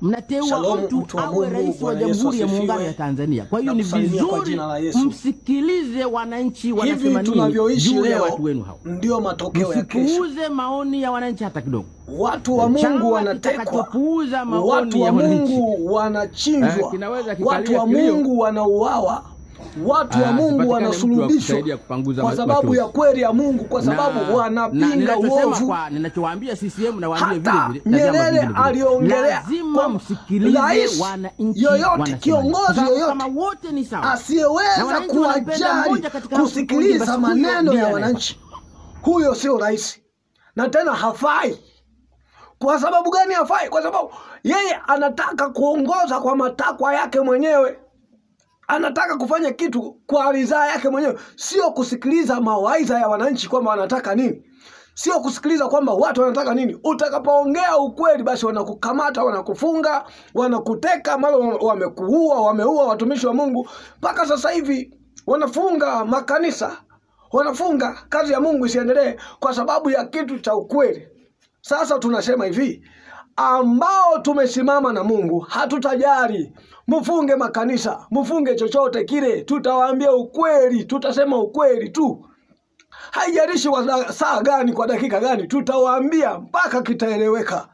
mnateua mtu awe rais wa Jamhuri ya Muungano ya Tanzania. Kwa hiyo ni vizuri msikilize wananchi wanasema nini juu ya watu wenu hao. Ndio matokeo ya kesho. Msipuuze maoni ya wananchi hata kidogo. Watu wa Mungu wanatekwa, watu wa Mungu wanachinjwa, watu wa Mungu wanauawa, watu wa Mungu wanasulubishwa kwa sababu ya kweli ya Mungu, kwa sababu wanapinga uovu. Ninachowaambia CCM na waambie vile vile Nyerere aliongelea lazima msikilize wananchi, yoyote kiongozi yoyote kama wote ni sawa, asiyeweza kuwajali kusikiliza maneno ya wananchi, huyo sio rais na tena hafai. Kwa sababu gani hafai? Kwa sababu yeye anataka kuongoza kwa matakwa yake mwenyewe. Anataka kufanya kitu kwa ridhaa yake mwenyewe, sio kusikiliza mawaidha ya wananchi kwamba wanataka nini. Sio kusikiliza kwamba watu wanataka nini. Utakapoongea ukweli basi wanakukamata, wanakufunga, wanakuteka, mara wameua watumishi wa Mungu. Mpaka sasa hivi wanafunga makanisa, wanafunga kazi ya Mungu isiendelee kwa sababu ya kitu cha ukweli. Sasa tunasema hivi, ambao tumesimama na Mungu hatutajari mfunge makanisa, mfunge chochote kile, tutawaambia ukweli, tutasema ukweli tu. Haijalishi saa gani, kwa dakika gani, tutawaambia mpaka kitaeleweka.